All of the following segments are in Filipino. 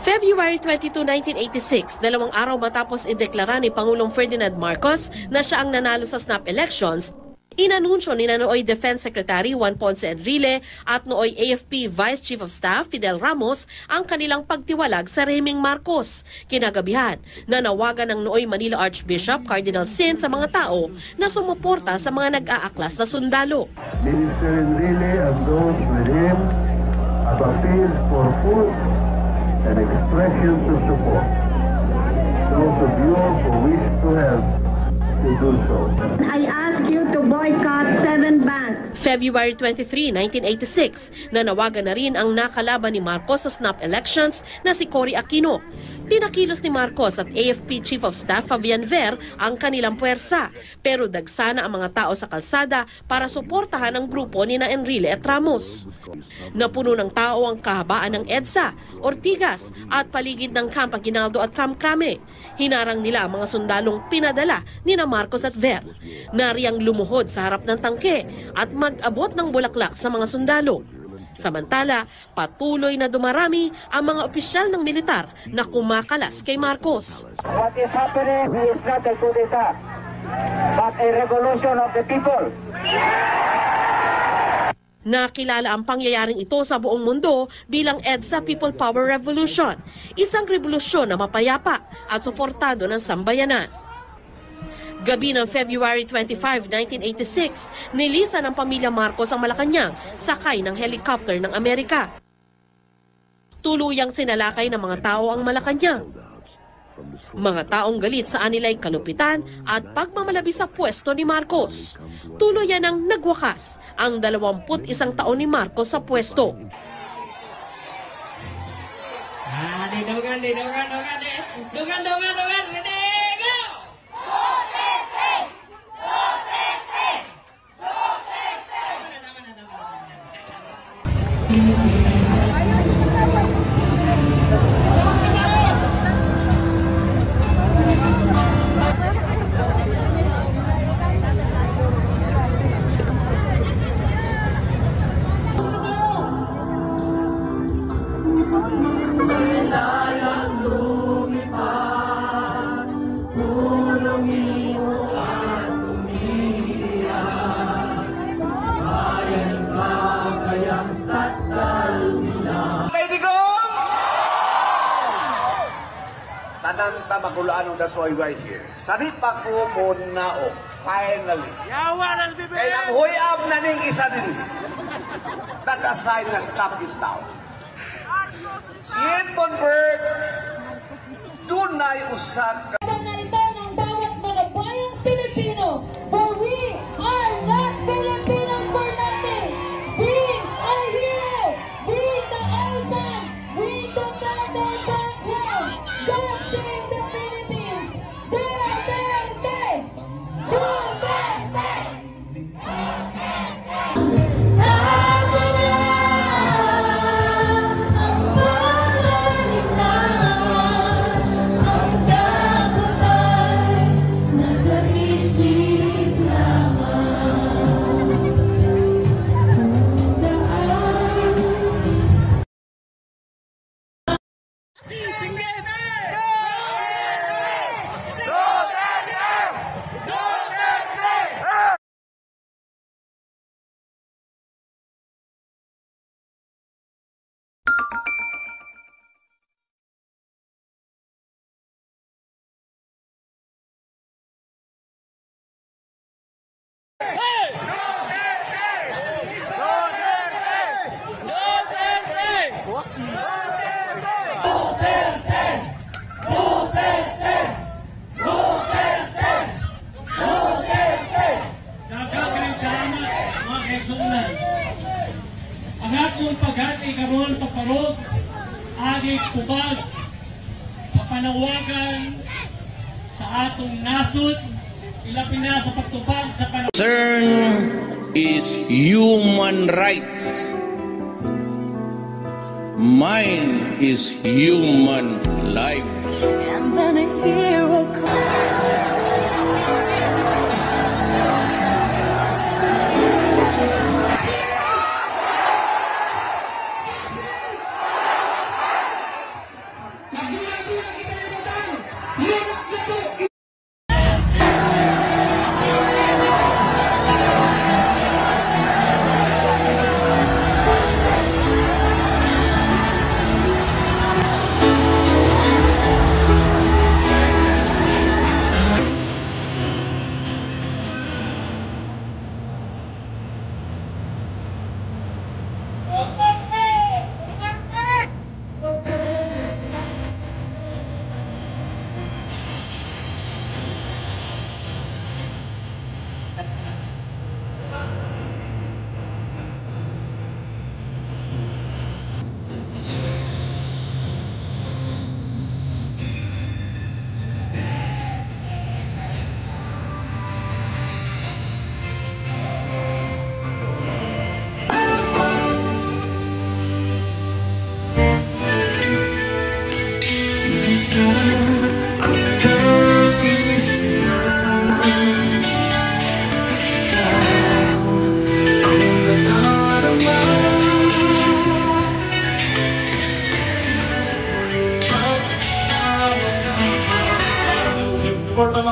February 22, 1986, 2 araw matapos ideklara ni Pangulong Ferdinand Marcos na siya ang nanalo sa snap elections, inanunsyo ni nooy Defense Secretary Juan Ponce Enrile at nooy AFP Vice Chief of Staff Fidel Ramos ang kanilang pagtiwalag sa rehimeng Marcos. Kinagabihan, nanawagan ng nooy Manila Archbishop Cardinal Sin sa mga tao na sumuporta sa mga nag-aaklas na sundalo. Minister Enrile and those with him have appealed for food and expressions of support. Those of you who wish to help to do so. I ask you to boycott 7 banks. February 23, 1986, nanawagan na rin ang nakalaban ni Marcos sa snap elections na si Cory Aquino. Pinakilos ni Marcos at AFP Chief of Staff Fabian Ver ang kanilang puwersa, pero dagsana ang mga tao sa kalsada para suportahan ang grupo ni na Enrile at Ramos. Napuno ng tao ang kahabaan ng EDSA, Ortigas at paligid ng Camp Aguinaldo at Camp Crame. Hinarang nila ang mga sundalong pinadala ni na Marcos at Ver. Nariyang lumuhod sa harap ng tangke at mag-abot ng bulaklak sa mga sundalo. Samantala, patuloy na dumarami ang mga opisyal ng militar na kumakalas kay Marcos. What is happening is not a coup d'etat, but a revolution of the people. Nakilala ang pangyayaring ito sa buong mundo bilang EDSA People Power Revolution, isang revolusyon na mapayapa at suportado ng sambayanan. Gabi ng February 25, 1986, nilisan ng pamilya Marcos ang Malacanang sakay ng helicopter ng Amerika. Tuluyang sinalakay ng mga tao ang Malacanang. Mga taong galit sa anilay kalupitan at pagmamalabi sa pwesto ni Marcos. Tuluyan ang nagwakas ang 21 taon ni Marcos sa pwesto. Tanang tamakulaan ng dasoy right here. Saripa ko mo na finally. Kaya nang huyab na ning isa din. That's a sign na stop it down. Si Edmundberg, dunay usak. Narito ng bawat mga bayang Pilipino, for we are not Filipinos for nothing. Bring our hero, bring the old man, bring the thunder back home. God save the Philippines. Duterte! Duterte! Ang akong pagati karon pagparod, agig tubag sa panawagan sa atong nasod, ilapin na sa pagtubag sa panawagan. Concern is human rights. Mine is human life. And then a hero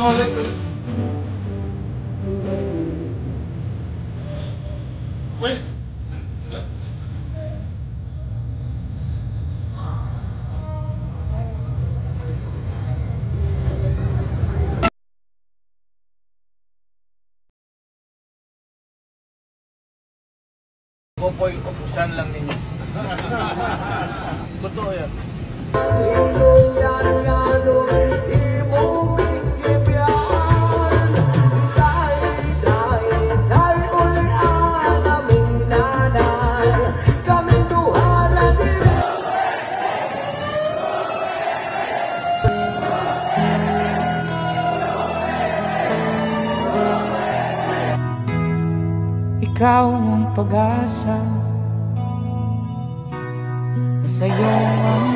ulit. Wait. Popoy, upusan lang ninyo. Totoo yan. Ikaw ang pag-asa, sa'yo ang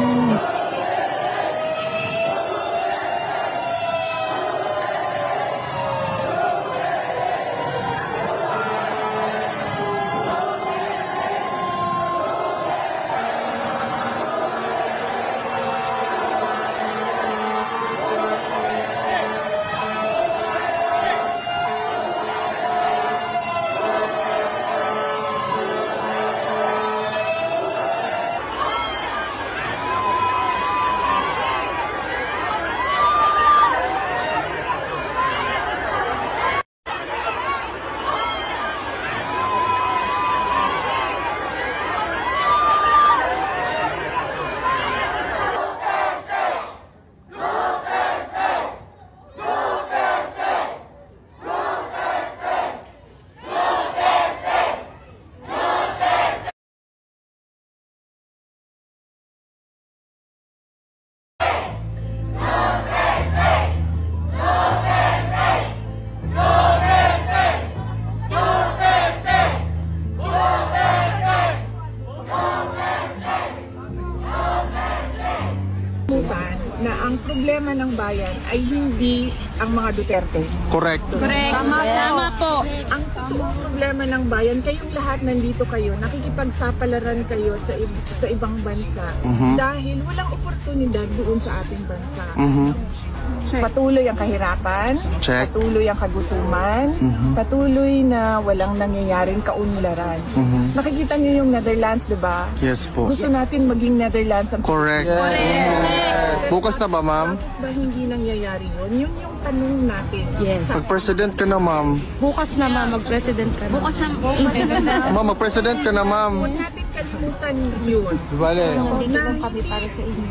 na ang problema ng bayan ay hindi ang mga Duterte. Correct. Correct. Tama po. Ang totoong problema ng bayan, kayong lahat nandito kayo, nakikipagsapalaran kayo sa ibang bansa dahil walang oportunidad doon sa ating bansa. Patuloy ang kahirapan, patuloy ang kagutuman, patuloy na walang nangyayaring kaunlaran. Nakikita niyo yung Netherlands, di ba? Yes po. Gusto natin maging Netherlands ang Correct. Bukas na ba, ma'am? Bakit ba hindi nangyayari yun? Yun yung tanong natin. Yes. Mag-president ka na, ma'am. bukas na mag-president ka na. Bukas na. Ma'am, mag-president ka na, ma'am. Huwag natin kalimutan yun. Vale. Nandito lang kami para sa inyo.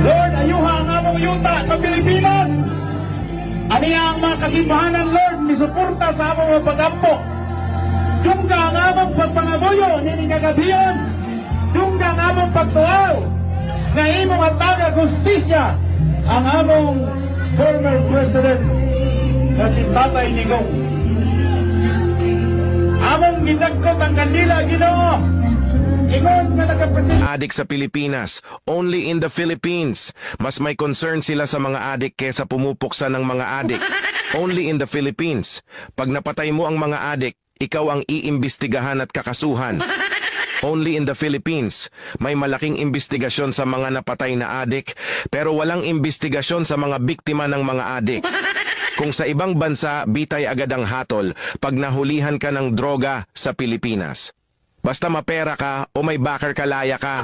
Lord, ayuha ang among yuta sa Pilipinas. Aniya ang mga kasimbahanan, Lord, misuporta sa among mga pagampo. Dungga ang among pagpangamuyo, niningagabiyon. Dungga ang among pagtuaw. Na imong ataga justisya ang among former president na si Tatay Digong. Among ginagkot ang kandila, Ginoo. Adik sa Pilipinas, only in the Philippines. Mas may concern sila sa mga adik kesa pumupuksa ng mga adik. Only in the Philippines. Pag napatay mo ang mga adik, ikaw ang iimbestigahan at kakasuhan. Only in the Philippines. May malaking imbestigasyon sa mga napatay na adik, pero walang imbestigasyon sa mga biktima ng mga adik. Kung sa ibang bansa, bitay agad ang hatol pag nahulihan ka ng droga sa Pilipinas. Basta mapera ka o may backer kalaya ka.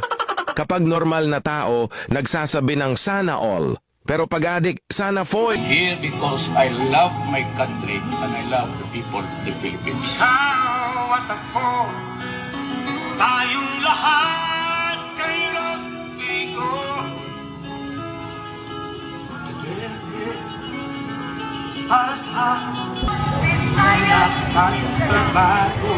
Kapag normal na tao, nagsasabi ng sana all. Pero pag adik, sana foy. Here because I love my country and I love the people of the Philippines. Ikaw at ako, tayong lahat kay Rodrigo. Together, para sa Visayas at Trabaho.